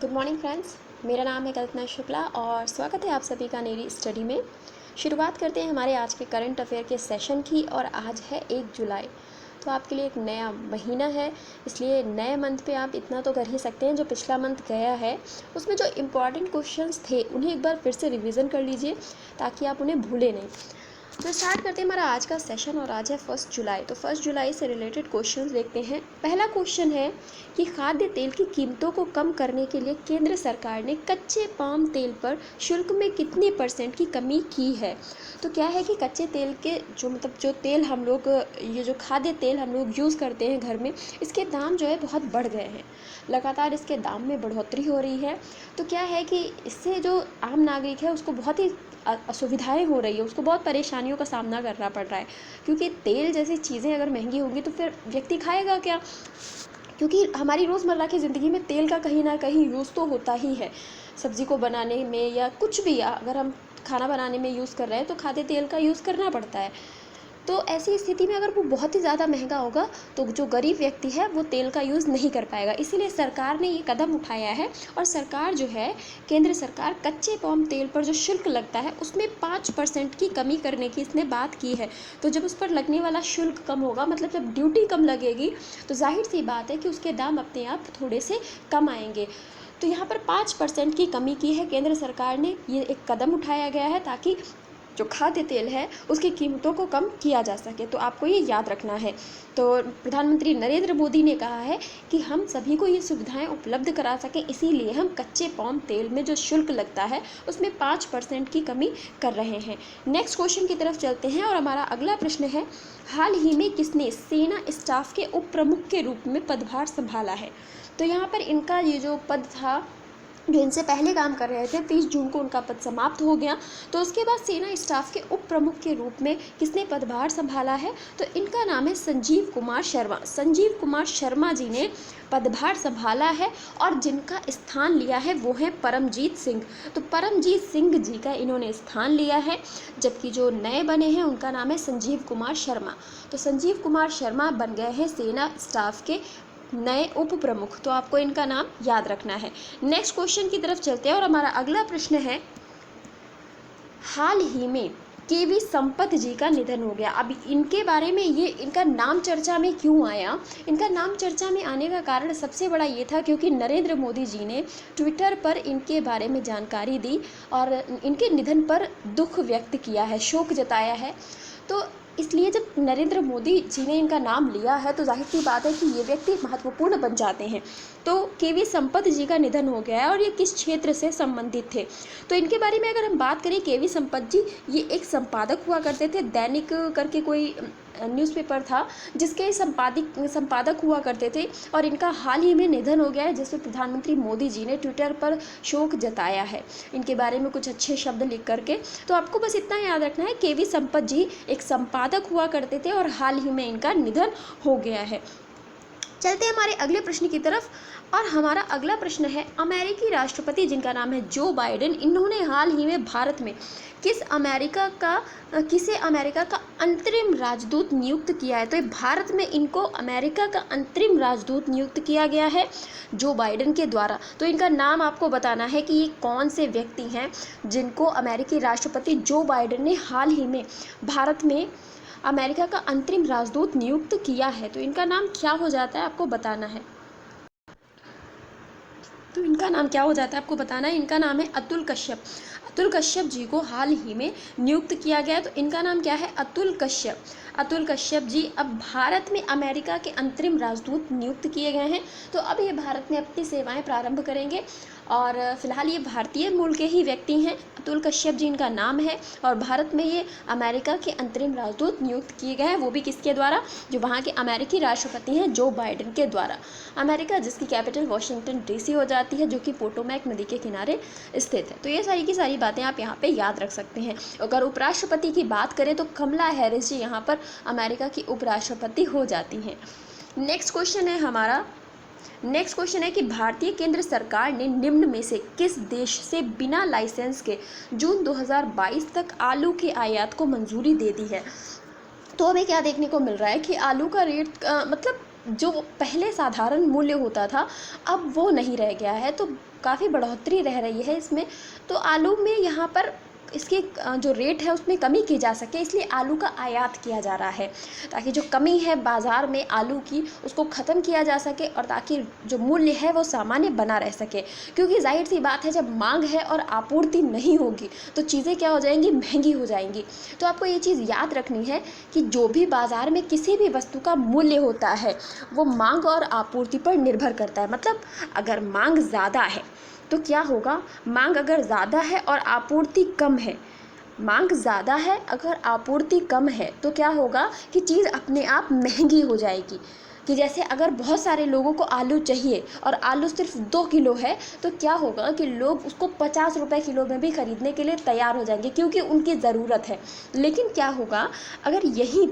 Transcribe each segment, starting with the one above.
Good morning friends, मेरा नाम है कल्पना शुक्ला और स्वागत है आप सभी का मेरी स्टडी में। शुरुआत करते हैं हमारे आज के करंट अफेयर के सेशन की। और आज है 1 जुलाई, तो आपके लिए एक नया महीना है, इसलिए नए मंथ पे आप इतना तो कर ही सकते हैं। जो पिछला मंथ गया है उसमें जो इम्पॉर्टेंट क्वेश्चंस थे उन्हें एक बार फिर से रिवीजन कर लीजिए ताकि आप उन्हें भूलें नहीं। तो स्टार्ट करते हैं हमारा आज का सेशन। और आज है 1 जुलाई, तो 1 जुलाई से रिलेटेड क्वेश्चंस देखते हैं। पहला क्वेश्चन है कि खाद्य तेल की कीमतों को कम करने के लिए केंद्र सरकार ने कच्चे पाम तेल पर शुल्क में कितने % की कमी की है। तो क्या है कि कच्चे तेल के जो तेल हम लोग, ये जो खाद्य तेल हम लोग यूज़ करते हैं घर में, इसके दाम जो है बहुत बढ़ गए हैं। लगातार इसके दाम में बढ़ोतरी हो रही है। तो क्या है कि इससे जो आम नागरिक है उसको बहुत ही असुविधाएं हो रही है, उसको बहुत परेशानियों का सामना करना पड़ रहा है। क्योंकि तेल जैसी चीज़ें अगर महंगी होंगी तो फिर व्यक्ति खाएगा क्या। क्योंकि हमारी रोज़मर्रा की ज़िंदगी में तेल का कहीं ना कहीं यूज़ तो होता ही है। सब्ज़ी को बनाने में या कुछ भी, अगर हम खाना बनाने में यूज़ कर रहे हैं तो खाद्य तेल का यूज़ करना पड़ता है। तो ऐसी स्थिति में अगर वो बहुत ही ज़्यादा महंगा होगा तो जो गरीब व्यक्ति है वो तेल का यूज़ नहीं कर पाएगा। इसीलिए सरकार ने ये कदम उठाया है। और सरकार जो है, केंद्र सरकार, कच्चे पाम तेल पर जो शुल्क लगता है उसमें 5% की कमी करने की इसने बात की है। तो जब उस पर लगने वाला शुल्क कम होगा, मतलब जब ड्यूटी कम लगेगी, तो जाहिर सी बात है कि उसके दाम अपने आप थोड़े से कम आएंगे। तो यहाँ पर 5% की कमी की है केंद्र सरकार ने। ये एक कदम उठाया गया है ताकि जो खाद्य तेल है उसकी कीमतों को कम किया जा सके। तो आपको ये याद रखना है। तो प्रधानमंत्री नरेंद्र मोदी ने कहा है कि हम सभी को ये सुविधाएं उपलब्ध करा सकें, इसीलिए हम कच्चे पाम तेल में जो शुल्क लगता है उसमें 5% की कमी कर रहे हैं। नेक्स्ट क्वेश्चन की तरफ चलते हैं और हमारा अगला प्रश्न है, हाल ही में किसने सेना स्टाफ के उप प्रमुख के रूप में पदभार संभाला है। तो यहाँ पर इनका ये जो पद था, जो इनसे पहले काम कर रहे थे, 30 जून को उनका पद समाप्त हो गया। तो उसके बाद सेना स्टाफ के उप प्रमुख के रूप में किसने पदभार संभाला है। तो इनका नाम है संजीव कुमार शर्मा। संजीव कुमार शर्मा जी ने पदभार संभाला है और जिनका स्थान लिया है वो है परमजीत सिंह। तो परमजीत सिंह जी का इन्होंने स्थान लिया है, जबकि जो नए बने हैं उनका नाम है संजीव कुमार शर्मा। तो संजीव कुमार शर्मा बन गए हैं सेना स्टाफ के नए उप प्रमुख। तो आपको इनका नाम याद रखना है। नेक्स्ट क्वेश्चन की तरफ चलते हैं और हमारा अगला प्रश्न है, हाल ही में केवी संपत जी का निधन हो गया। अब इनके बारे में, ये इनका नाम चर्चा में क्यों आया। इनका नाम चर्चा में आने का कारण सबसे बड़ा ये था क्योंकि नरेंद्र मोदी जी ने ट्विटर पर इनके बारे में जानकारी दी और इनके निधन पर दुख व्यक्त किया है, शोक जताया है। तो इसलिए जब नरेंद्र मोदी जी ने इनका नाम लिया है तो जाहिर सी बात है कि ये व्यक्ति महत्वपूर्ण बन जाते हैं। तो केवी संपत जी का निधन हो गया है और ये किस क्षेत्र से संबंधित थे। तो इनके बारे में अगर हम बात करें, केवी संपत जी ये एक संपादक हुआ करते थे। दैनिक करके कोई न्यूज़पेपर था जिसके संपादक हुआ करते थे और इनका हाल ही में निधन हो गया है, जिसमें प्रधानमंत्री मोदी जी ने ट्विटर पर शोक जताया है इनके बारे में कुछ अच्छे शब्द लिख करके। तो आपको बस इतना याद रखना है, केवी संपत जी एक संपादक हुआ करते थे और हाल ही में इनका निधन हो गया है। चलते हैं हमारे अगले प्रश्न की तरफ। और हमारा अगला प्रश्न है, अमेरिकी राष्ट्रपति जिनका नाम है जो बाइडेन, इन्होंने हाल ही में भारत में किसे अमेरिका का अंतरिम राजदूत नियुक्त किया है। तो भारत में इनको अमेरिका का अंतरिम राजदूत नियुक्त किया गया है जो बाइडेन के द्वारा। तो इनका नाम आपको बताना है कि ये कौन से व्यक्ति हैं जिनको अमेरिकी राष्ट्रपति जो बाइडेन ने हाल ही में भारत में अमेरिका का अंतरिम राजदूत नियुक्त किया है। तो इनका नाम क्या हो जाता है आपको बताना है। तो इनका नाम क्या हो जाता है आपको बताना है। इनका नाम है अतुल कश्यप। अतुल कश्यप जी को हाल ही में नियुक्त किया गया है। तो इनका नाम क्या है, अतुल कश्यप। अतुल कश्यप जी अब भारत में अमेरिका के अंतरिम राजदूत नियुक्त किए गए हैं। तो अब ये भारत में अपनी सेवाएं प्रारंभ करेंगे और फिलहाल ये भारतीय मूल के ही व्यक्ति हैं। अतुल कश्यप जी इनका नाम है और भारत में ये अमेरिका के अंतरिम राजदूत नियुक्त किए गए हैं, वो भी किसके द्वारा, जो वहाँ के अमेरिकी राष्ट्रपति हैं जो बाइडेन के द्वारा। अमेरिका जिसकी कैपिटल वाशिंगटन डीसी हो जाती है, जो कि पोटोमैक नदी के किनारे स्थित है। तो ये सारी की सारी बातें आप यहाँ पे याद रख सकते हैं। अगर उपराष्ट्रपति की बात करें तो कमला हैरिस जी यहाँ पर अमेरिका की उपराष्ट्रपति हो जाती हैं। नेक्स्ट क्वेश्चन है कि भारतीय केंद्र सरकार ने निम्न में से किस देश से बिना लाइसेंस के जून 2022 तक आलू के आयात को मंजूरी दे दी है। तो हमें क्या देखने को मिल रहा है कि आलू का रेट मतलब जो पहले साधारण मूल्य होता था अब वो नहीं रह गया है, तो काफ़ी बढ़ोतरी रह रही है इसमें। तो आलू में यहाँ पर इसकी जो रेट है उसमें कमी की जा सके, इसलिए आलू का आयात किया जा रहा है, ताकि जो कमी है बाज़ार में आलू की उसको ख़त्म किया जा सके और ताकि जो मूल्य है वो सामान्य बना रह सके। क्योंकि जाहिर सी बात है, जब मांग है और आपूर्ति नहीं होगी तो चीज़ें क्या हो जाएंगी, महंगी हो जाएंगी। तो आपको ये चीज़ याद रखनी है कि जो भी बाज़ार में किसी भी वस्तु का मूल्य होता है वो मांग और आपूर्ति पर निर्भर करता है। मतलब अगर मांग ज़्यादा है तो क्या होगा, मांग अगर ज़्यादा है और आपूर्ति कम है, मांग ज़्यादा है अगर आपूर्ति कम है तो क्या होगा कि चीज़ अपने आप महंगी हो जाएगी। कि जैसे अगर बहुत सारे लोगों को आलू चाहिए और आलू सिर्फ 2 किलो है तो क्या होगा कि लोग उसको 50 रुपये किलो में भी ख़रीदने के लिए तैयार हो जाएंगे, क्योंकि उनकी ज़रूरत है। लेकिन क्या होगा, अगर यहीं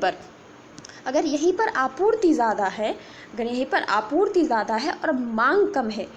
पर आपूर्ति ज़्यादा है, अगर यहीं पर आपूर्ति ज़्यादा है और मांग कम है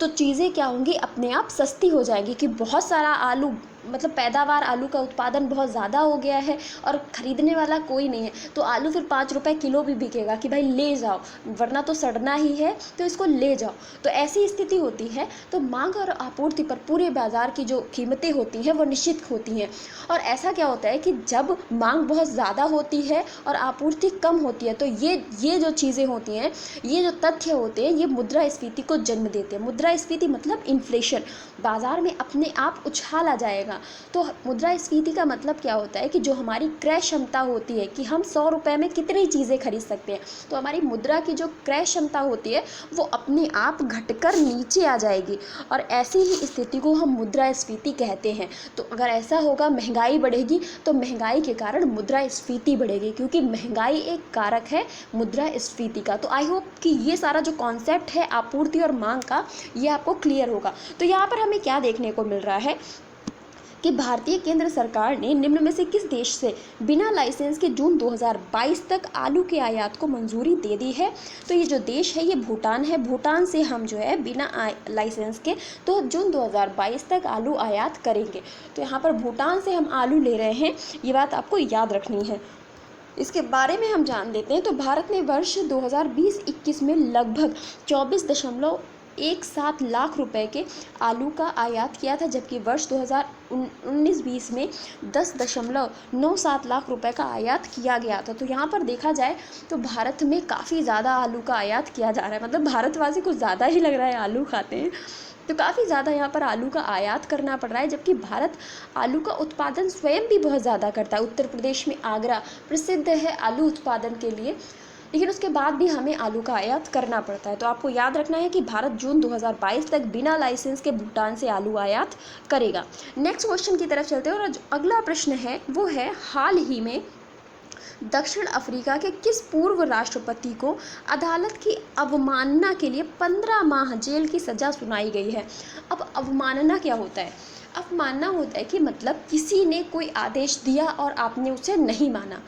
तो चीज़ें क्या होंगी, अपने आप सस्ती हो जाएगी। कि बहुत सारा आलू, मतलब पैदावार, आलू का उत्पादन बहुत ज़्यादा हो गया है और ख़रीदने वाला कोई नहीं है, तो आलू फिर 5 रुपये किलो भी बिकेगा कि भाई ले जाओ, वरना तो सड़ना ही है, तो इसको ले जाओ। तो ऐसी स्थिति होती है। तो मांग और आपूर्ति पर पूरे बाज़ार की जो कीमतें होती हैं वो निश्चित होती हैं। और ऐसा क्या होता है कि जब मांग बहुत ज़्यादा होती है और आपूर्ति कम होती है तो ये जो चीज़ें होती हैं, ये जो तथ्य होते हैं, ये मुद्रास्फीति को जन्म देते हैं। मुद्रास्फीति मतलब इन्फ्लेशन, बाज़ार में अपने आप उछाल आ जाएगा। तो मुद्रास्फीति का मतलब क्या होता है कि जो हमारी क्रय क्षमता होती है कि हम 100 रुपये में कितनी चीज़ें खरीद सकते हैं, तो हमारी मुद्रा की जो क्रय क्षमता होती है वो अपने आप घटकर नीचे आ जाएगी। और ऐसी ही स्थिति को हम मुद्रास्फीति कहते हैं। तो अगर ऐसा होगा, महंगाई बढ़ेगी तो महंगाई के कारण मुद्रास्फीति बढ़ेगी, क्योंकि महंगाई एक कारक है मुद्रास्फीति का। तो आई होप कि ये सारा जो कॉन्सेप्ट है आपूर्ति और मांग का, ये आपको क्लियर होगा। तो यहाँ पर हमें क्या देखने को मिल रहा है कि भारतीय केंद्र सरकार ने निम्न में से किस देश से बिना लाइसेंस के जून 2022 तक आलू के आयात को मंजूरी दे दी है। तो ये जो देश है ये भूटान है। भूटान से हम जो है बिना लाइसेंस के तो जून 2022 तक आलू आयात करेंगे। तो यहाँ पर भूटान से हम आलू ले रहे हैं, ये बात आपको याद रखनी है। इसके बारे में हम जान लेते हैं। तो भारत ने वर्ष 2020-21 में लगभग 24.17 लाख रुपए के आलू का आयात किया था, जबकि वर्ष 2019-20 में 10.97 लाख रुपए का आयात किया गया था। तो यहाँ पर देखा जाए तो भारत में काफ़ी ज़्यादा आलू का आयात किया जा रहा है। मतलब भारतवासी कुछ ज़्यादा ही लग रहा है आलू खाते हैं, तो काफ़ी ज़्यादा यहाँ पर आलू का आयात करना पड़ रहा है। जबकि भारत आलू का उत्पादन स्वयं भी बहुत ज़्यादा करता है। उत्तर प्रदेश में आगरा प्रसिद्ध है आलू उत्पादन के लिए, लेकिन उसके बाद भी हमें आलू का आयात करना पड़ता है। तो आपको याद रखना है कि भारत जून 2022 तक बिना लाइसेंस के भूटान से आलू आयात करेगा। नेक्स्ट क्वेश्चन की तरफ चलते हैं और अगला प्रश्न है वो है, हाल ही में दक्षिण अफ्रीका के किस पूर्व राष्ट्रपति को अदालत की अवमानना के लिए 15 माह जेल की सज़ा सुनाई गई है। अब अवमानना क्या होता है? अवमानना होता है कि मतलब किसी ने कोई आदेश दिया और आपने उसे नहीं माना।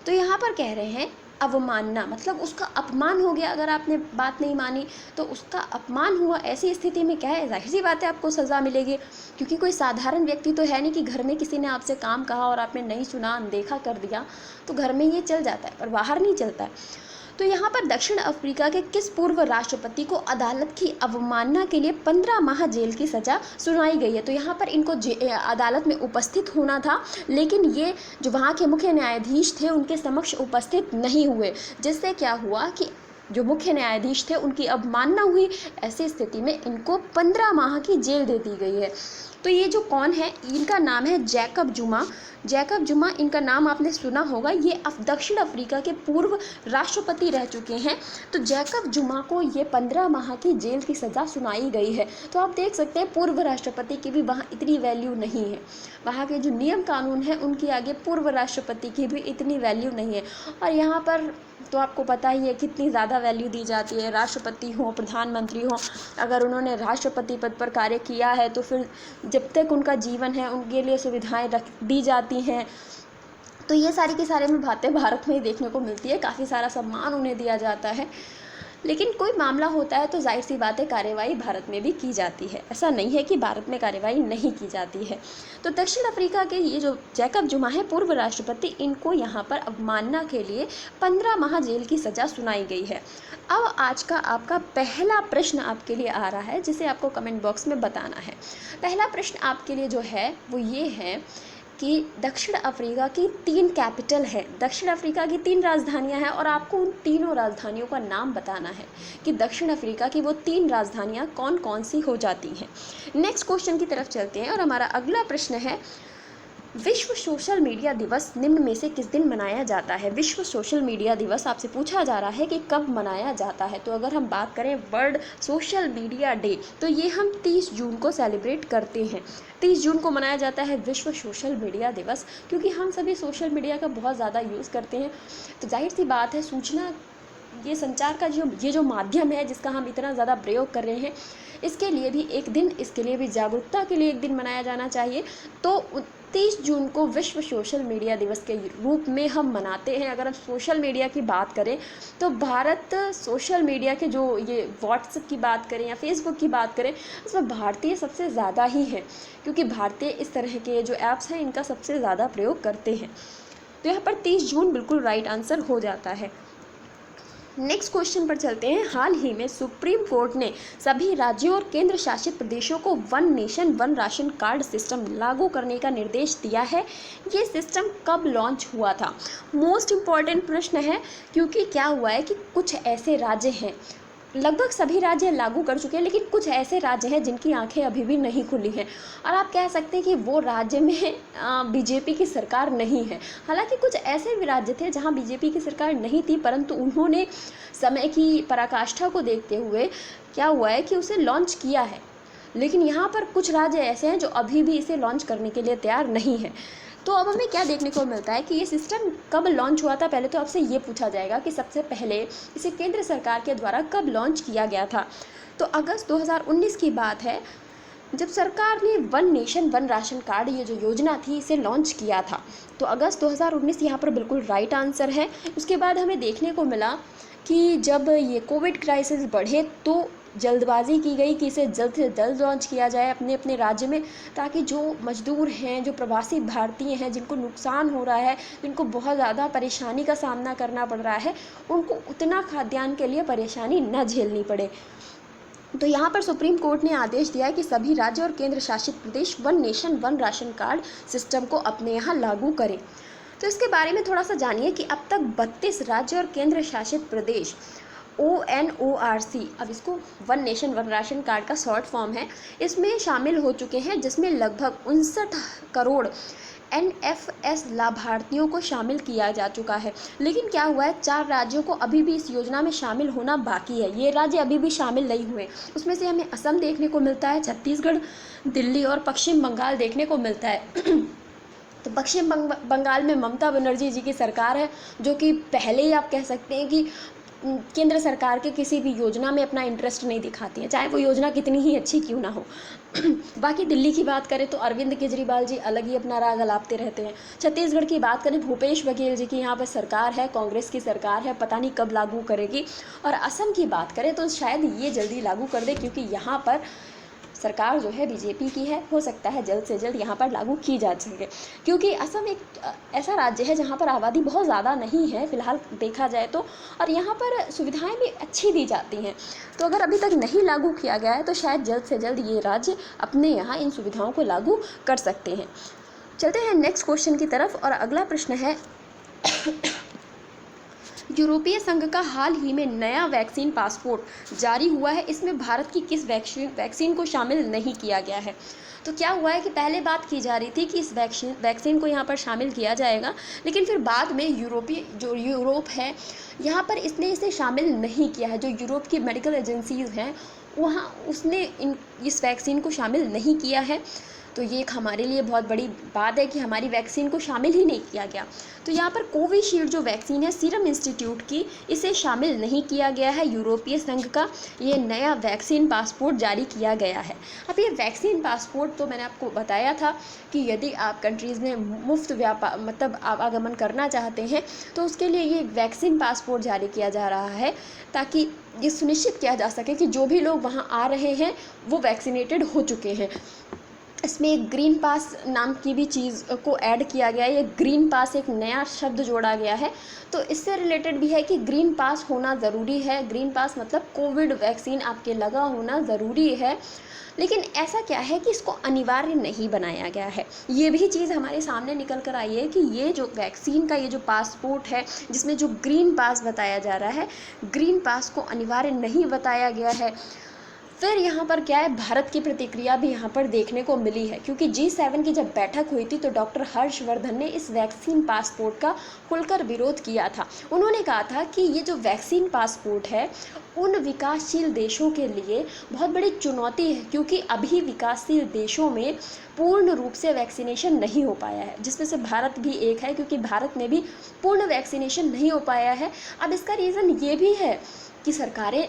तो यहाँ पर कह रहे हैं अवमानना मतलब उसका अपमान हो गया। अगर आपने बात नहीं मानी तो उसका अपमान हुआ। ऐसी स्थिति में क्या है, जाहिर सी बात है आपको सज़ा मिलेगी, क्योंकि कोई साधारण व्यक्ति तो है नहीं कि घर में किसी ने आपसे काम कहा और आपने नहीं सुना, अनदेखा कर दिया, तो घर में ये चल जाता है पर बाहर नहीं चलता है। तो यहाँ पर दक्षिण अफ्रीका के किस पूर्व राष्ट्रपति को अदालत की अवमानना के लिए 15 माह जेल की सज़ा सुनाई गई है। तो यहाँ पर इनको अदालत में उपस्थित होना था, लेकिन ये जो वहाँ के मुख्य न्यायाधीश थे उनके समक्ष उपस्थित नहीं हुए, जिससे क्या हुआ कि जो मुख्य न्यायाधीश थे उनकी अवमानना हुई। ऐसी स्थिति में इनको 15 माह की जेल दे दी गई है। तो ये जो कौन है, इनका नाम है जैकब जुमा। जैकब जुमा, इनका नाम आपने सुना होगा। ये दक्षिण अफ्रीका के पूर्व राष्ट्रपति रह चुके हैं। तो जैकब जुमा को ये 15 माह की जेल की सज़ा सुनाई गई है। तो आप देख सकते हैं पूर्व राष्ट्रपति की भी वहाँ इतनी वैल्यू नहीं है। वहाँ के जो नियम कानून हैं उनके आगे पूर्व राष्ट्रपति की भी इतनी वैल्यू नहीं है। और यहाँ पर तो आपको पता ही है कितनी ज़्यादा वैल्यू दी जाती है। राष्ट्रपति हो, प्रधानमंत्री हो, अगर उन्होंने राष्ट्रपति पद पर कार्य किया है तो फिर जब तक उनका जीवन है उनके लिए सुविधाएं दी जाती हैं। तो ये सारी की सारी में बातें भारत में ही देखने को मिलती है। काफ़ी सारा सम्मान उन्हें दिया जाता है। लेकिन कोई मामला होता है तो जाहिर सी बात है कार्रवाई भारत में भी की जाती है, ऐसा नहीं है कि भारत में कार्रवाई नहीं की जाती है। तो दक्षिण अफ्रीका के ये जो जैकब जुमा है पूर्व राष्ट्रपति, इनको यहाँ पर अवमानना के लिए 15 माह जेल की सज़ा सुनाई गई है। अब आज का आपका पहला प्रश्न आपके लिए आ रहा है, जिसे आपको कमेंट बॉक्स में बताना है। पहला प्रश्न आपके लिए जो है वो ये है कि दक्षिण अफ्रीका की 3 कैपिटल है, दक्षिण अफ्रीका की 3 राजधानियां हैं और आपको उन तीनों राजधानियों का नाम बताना है कि दक्षिण अफ्रीका की वो 3 राजधानियां कौन कौन सी हो जाती हैं। नेक्स्ट क्वेश्चन की तरफ चलते हैं और हमारा अगला प्रश्न है, विश्व सोशल मीडिया दिवस निम्न में से किस दिन मनाया जाता है। विश्व सोशल मीडिया दिवस आपसे पूछा जा रहा है कि कब मनाया जाता है। तो अगर हम बात करें वर्ल्ड सोशल मीडिया डे, तो ये हम 30 जून को सेलिब्रेट करते हैं। 30 जून को मनाया जाता है विश्व सोशल मीडिया दिवस, क्योंकि हम सभी सोशल मीडिया का बहुत ज़्यादा यूज़ करते हैं। तो जाहिर सी बात है, सूचना ये संचार का जो माध्यम है जिसका हम इतना ज़्यादा प्रयोग कर रहे हैं, इसके लिए भी एक दिन, इसके लिए भी जागरूकता के लिए एक दिन मनाया जाना चाहिए। तो 30 जून को विश्व सोशल मीडिया दिवस के रूप में हम मनाते हैं। अगर हम सोशल मीडिया की बात करें तो भारत सोशल मीडिया के जो ये व्हाट्सएप की बात करें या फेसबुक की बात करें, उसमें भारतीय सबसे ज़्यादा ही है, क्योंकि भारतीय इस तरह के जो ऐप्स हैं इनका सबसे ज़्यादा प्रयोग करते हैं। तो यहाँ पर 30 जून बिल्कुल राइट आंसर हो जाता है। नेक्स्ट क्वेश्चन पर चलते हैं। हाल ही में सुप्रीम कोर्ट ने सभी राज्यों और केंद्र शासित प्रदेशों को one nation one ration card system लागू करने का निर्देश दिया है। ये सिस्टम कब लॉन्च हुआ था? मोस्ट इम्पॉर्टेंट प्रश्न है, क्योंकि क्या हुआ है कि कुछ ऐसे राज्य हैं, लगभग सभी राज्य लागू कर चुके हैं, लेकिन कुछ ऐसे राज्य हैं जिनकी आंखें अभी भी नहीं खुली हैं। और आप कह सकते हैं कि वो राज्य में बीजेपी की सरकार नहीं है। हालांकि कुछ ऐसे भी राज्य थे जहां बीजेपी की सरकार नहीं थी, परंतु उन्होंने समय की पराकाष्ठा को देखते हुए क्या हुआ है कि उसे लॉन्च किया है। लेकिन यहाँ पर कुछ राज्य ऐसे हैं जो अभी भी इसे लॉन्च करने के लिए तैयार नहीं है। तो अब हमें क्या देखने को मिलता है कि ये सिस्टम कब लॉन्च हुआ था। पहले तो आपसे ये पूछा जाएगा कि सबसे पहले इसे केंद्र सरकार के द्वारा कब लॉन्च किया गया था। तो अगस्त 2019 की बात है, जब सरकार ने one nation one ration card ये जो योजना थी इसे लॉन्च किया था। तो अगस्त 2019 यहाँ पर बिल्कुल राइट आंसर है। उसके बाद हमें देखने को मिला कि जब ये कोविड क्राइसिस बढ़े तो जल्दबाजी की गई कि इसे जल्द से जल्द लॉन्च किया जाए अपने अपने राज्य में, ताकि जो मजदूर हैं, जो प्रवासी भारतीय हैं, जिनको नुकसान हो रहा है, जिनको बहुत ज़्यादा परेशानी का सामना करना पड़ रहा है, उनको उतना खाद्यान्न के लिए परेशानी न झेलनी पड़े। तो यहाँ पर सुप्रीम कोर्ट ने आदेश दिया है कि सभी राज्य और केंद्र शासित प्रदेश one nation one ration card system को अपने यहाँ लागू करें। तो इसके बारे में थोड़ा सा जानिए कि अब तक 32 राज्य और केंद्र शासित प्रदेश ONORC, अब इसको one nation one ration card का शॉर्ट फॉर्म है, इसमें शामिल हो चुके हैं, जिसमें लगभग 59 करोड़ NFS लाभार्थियों को शामिल किया जा चुका है। लेकिन क्या हुआ है, 4 राज्यों को अभी भी इस योजना में शामिल होना बाकी है। ये राज्य अभी भी शामिल नहीं हुए। उसमें से हमें असम देखने को मिलता है, छत्तीसगढ़, दिल्ली और पश्चिम बंगाल देखने को मिलता है। तो पश्चिम बंगाल में ममता बनर्जी जी की सरकार है, जो कि पहले ही आप कह सकते हैं कि केंद्र सरकार के किसी भी योजना में अपना इंटरेस्ट नहीं दिखाती है, चाहे वो योजना कितनी ही अच्छी क्यों ना हो। बाकी दिल्ली की बात करें तो अरविंद केजरीवाल जी अलग ही अपना राग अलापते रहते हैं। छत्तीसगढ़ की बात करें, भूपेश बघेल जी की यहाँ पर सरकार है, कांग्रेस की सरकार है, पता नहीं कब लागू करेगी। और असम की बात करें तो शायद ये जल्दी लागू कर दे, क्योंकि यहाँ पर सरकार जो है बीजेपी की है, हो सकता है जल्द से जल्द यहाँ पर लागू की जा सके, क्योंकि असम एक ऐसा राज्य है जहाँ पर आबादी बहुत ज़्यादा नहीं है फिलहाल देखा जाए तो, और यहाँ पर सुविधाएं भी अच्छी दी जाती हैं। तो अगर अभी तक नहीं लागू किया गया है तो शायद जल्द से जल्द ये राज्य अपने यहाँ इन सुविधाओं को लागू कर सकते हैं। चलते हैं नेक्स्ट क्वेश्चन की तरफ और अगला प्रश्न है, यूरोपीय संघ का हाल ही में नया वैक्सीन पासपोर्ट जारी हुआ है, इसमें भारत की किस वैक्सीन को शामिल नहीं किया गया है। तो क्या हुआ है कि पहले बात की जा रही थी कि इस वैक्सीन को यहाँ पर शामिल किया जाएगा, लेकिन फिर बाद में यूरोप है यहाँ पर इसने इसे शामिल नहीं किया है। जो यूरोप की मेडिकल एजेंसीज़ हैं वहाँ उसने इस वैक्सीन को शामिल नहीं किया है। तो ये एक हमारे लिए बहुत बड़ी बात है कि हमारी वैक्सीन को शामिल ही नहीं किया गया। तो यहाँ पर कोविशील्ड जो वैक्सीन है सीरम इंस्टीट्यूट की, इसे शामिल नहीं किया गया है। यूरोपीय संघ का ये नया वैक्सीन पासपोर्ट जारी किया गया है। अब ये वैक्सीन पासपोर्ट तो मैंने आपको बताया था कि यदि आप कंट्रीज़ में मुफ्त व्यापार मतलब आवागमन करना चाहते हैं तो उसके लिए ये वैक्सीन पासपोर्ट जारी किया जा रहा है, ताकि ये सुनिश्चित किया जा सके कि जो भी लोग वहाँ आ रहे हैं वो वैक्सीनेटेड हो चुके हैं। इसमें एक ग्रीन पास नाम की भी चीज़ को ऐड किया गया है। ये ग्रीन पास एक नया शब्द जोड़ा गया है, तो इससे रिलेटेड भी है कि ग्रीन पास होना ज़रूरी है। ग्रीन पास मतलब कोविड वैक्सीन आपके लगा होना ज़रूरी है। लेकिन ऐसा क्या है कि इसको अनिवार्य नहीं बनाया गया है। ये भी चीज़ हमारे सामने निकल कर आई है कि ये जो वैक्सीन का ये जो पासपोर्ट है, जिसमें जो ग्रीन पास बताया जा रहा है, ग्रीन पास को अनिवार्य नहीं बताया गया है। फिर यहाँ पर क्या है, भारत की प्रतिक्रिया भी यहाँ पर देखने को मिली है, क्योंकि G7 की जब बैठक हुई थी तो डॉक्टर हर्षवर्धन ने इस वैक्सीन पासपोर्ट का खुलकर विरोध किया था। उन्होंने कहा था कि ये जो वैक्सीन पासपोर्ट है उन विकासशील देशों के लिए बहुत बड़ी चुनौती है, क्योंकि अभी विकासशील देशों में पूर्ण रूप से वैक्सीनेशन नहीं हो पाया है, जिसमें से भारत भी एक है, क्योंकि भारत में भी पूर्ण वैक्सीनेशन नहीं हो पाया है। अब इसका रीज़न ये भी है कि सरकारें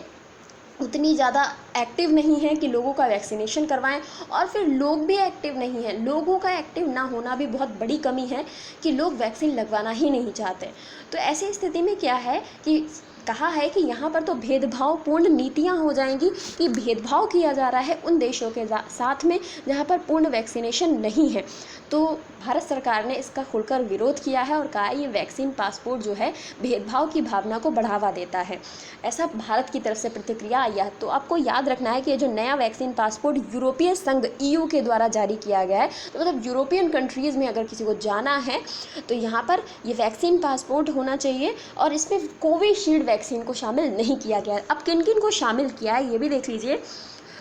उतनी ज़्यादा एक्टिव नहीं है कि लोगों का वैक्सीनेशन करवाएं, और फिर लोग भी एक्टिव नहीं हैं। लोगों का एक्टिव ना होना भी बहुत बड़ी कमी है कि लोग वैक्सीन लगवाना ही नहीं चाहते। तो ऐसी स्थिति में क्या है कि कहा है कि यहाँ पर तो भेदभावपूर्ण नीतियाँ हो जाएंगी, कि भेदभाव किया जा रहा है उन देशों के साथ में जहाँ पर पूर्ण वैक्सीनेशन नहीं है। तो भारत सरकार ने इसका खुलकर विरोध किया है और कहा ये वैक्सीन पासपोर्ट जो है भेदभाव की भावना को बढ़ावा देता है। ऐसा भारत की तरफ से प्रतिक्रिया आई है। तो आपको याद रखना है कि ये जो नया वैक्सीन पासपोर्ट यूरोपीय संघ EU के द्वारा जारी किया गया है, तो मतलब यूरोपियन कंट्रीज़ में अगर किसी को जाना है तो यहाँ पर ये वैक्सीन पासपोर्ट होना चाहिए, और इसमें कोविशील्ड वैक्सीन को शामिल नहीं किया गया है। अब किन किन को शामिल किया है ये भी देख लीजिए।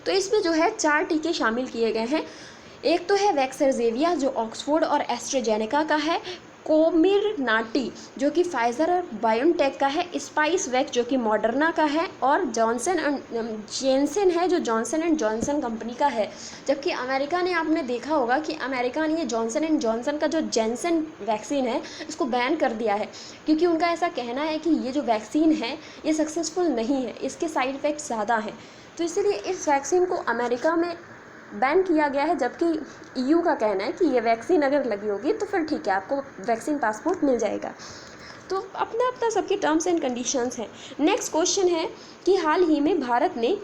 तो इसमें जो है 4 टीके शामिल किए गए हैं। एक तो है वैक्सरजेविया जो ऑक्सफोर्ड और एस्ट्राजेनेका का है, कोमिरनाटी जो कि फाइज़र और बायोनटेक का है, स्पाइस वैक्स जो कि मॉडर्ना का है, और जॉनसन एंड जेनसन है जो जॉनसन एंड जॉनसन कंपनी का है। जबकि अमेरिका ने, आपने देखा होगा कि अमेरिका ने ये जॉनसन एंड जॉनसन का जो जेनसन वैक्सीन है इसको बैन कर दिया है, क्योंकि उनका ऐसा कहना है कि ये जो वैक्सीन है ये सक्सेसफुल नहीं है, इसके साइड इफ़ेक्ट ज़्यादा हैं। तो इसीलिए इस वैक्सीन को अमेरिका में बैन किया गया है, जबकि EU का कहना है कि ये वैक्सीन अगर लगी होगी तो फिर ठीक है, आपको वैक्सीन पासपोर्ट मिल जाएगा। तो अपना अपना सबके टर्म्स एंड कंडीशंस हैं। नेक्स्ट क्वेश्चन है कि हाल ही में भारत ने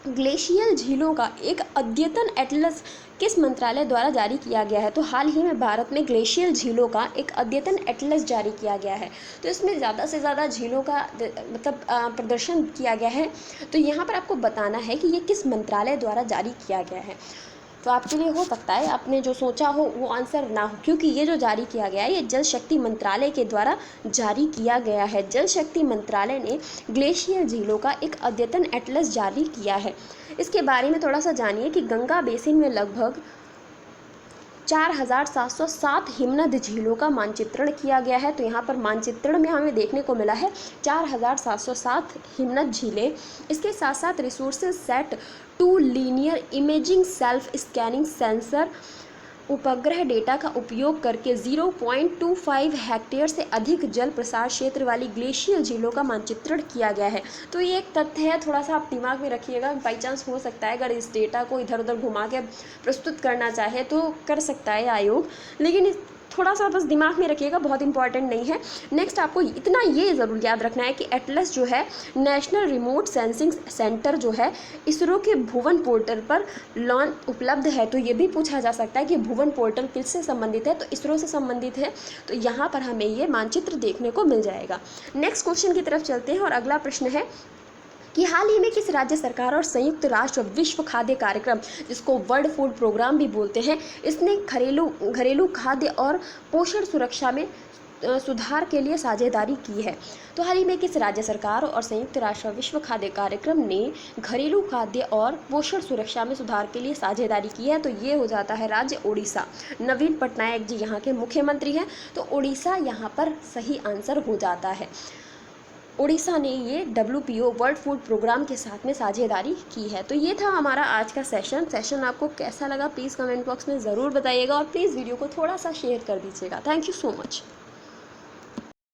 ग्लेशियल झीलों का एक अद्यतन एटलस किस मंत्रालय द्वारा जारी किया गया है। तो हाल ही में भारत में ग्लेशियल झीलों का एक अद्यतन एटलस जारी किया गया है। तो इसमें ज़्यादा से ज़्यादा झीलों का मतलब प्रदर्शन किया गया है। तो यहाँ पर आपको बताना है कि ये किस मंत्रालय द्वारा जारी किया गया है। तो आपके लिए हो सकता है आपने जो सोचा हो वो आंसर ना हो, क्योंकि ये जो जारी किया गया है ये जल शक्ति मंत्रालय के द्वारा जारी किया गया है। जल शक्ति मंत्रालय ने ग्लेशियर झीलों का एक अद्यतन एटलस जारी किया है। इसके बारे में थोड़ा सा जानिए कि गंगा बेसिन में लगभग 4707 हिमनद झीलों का मानचित्रण किया गया है। तो यहाँ पर मानचित्रण में हमें देखने को मिला है 4707 हिमनद झीलें। इसके साथ साथ resources set 2 linear imaging self scanning sensor उपग्रह डेटा का उपयोग करके 0.25 हेक्टेयर से अधिक जल प्रसार क्षेत्र वाली ग्लेशियर झीलों का मानचित्रण किया गया है। तो ये एक तथ्य है, थोड़ा सा आप दिमाग में रखिएगा। बाई चांस हो सकता है अगर इस डेटा को इधर उधर घुमा के प्रस्तुत करना चाहे तो कर सकता है आयोग, लेकिन थोड़ा सा बस दिमाग में रखिएगा, बहुत इंपॉर्टेंट नहीं है। नेक्स्ट आपको इतना ये ज़रूर याद रखना है कि एटलस जो है नेशनल रिमोट सेंसिंग सेंटर जो है इसरो के भुवन पोर्टल पर लॉन्च उपलब्ध है। तो ये भी पूछा जा सकता है कि भुवन पोर्टल किससे संबंधित है, तो इसरो से संबंधित है। तो यहाँ पर हमें ये मानचित्र देखने को मिल जाएगा। नेक्स्ट क्वेश्चन की तरफ चलते हैं और अगला प्रश्न है कि हाल ही में किस राज्य सरकार और संयुक्त राष्ट्र विश्व खाद्य कार्यक्रम, जिसको वर्ल्ड फूड प्रोग्राम भी बोलते हैं, इसने घरेलू खाद्य और पोषण सुरक्षा में सुधार के लिए साझेदारी की है। तो हाल ही में किस राज्य सरकार और संयुक्त राष्ट्र विश्व खाद्य कार्यक्रम ने घरेलू खाद्य और पोषण सुरक्षा में सुधार के लिए साझेदारी की है। तो ये हो जाता है राज्य ओडिशा। नवीन पटनायक जी यहाँ के मुख्यमंत्री हैं, तो ओडिशा यहाँ पर सही आंसर हो जाता है। ओडिशा ने ये WPO वर्ल्ड फूड प्रोग्राम के साथ में साझेदारी की है। तो ये था हमारा आज का सेशन आपको कैसा लगा प्लीज़ कमेंट बॉक्स में ज़रूर बताइएगा, और प्लीज़ वीडियो को थोड़ा सा शेयर कर दीजिएगा। Thank you so much.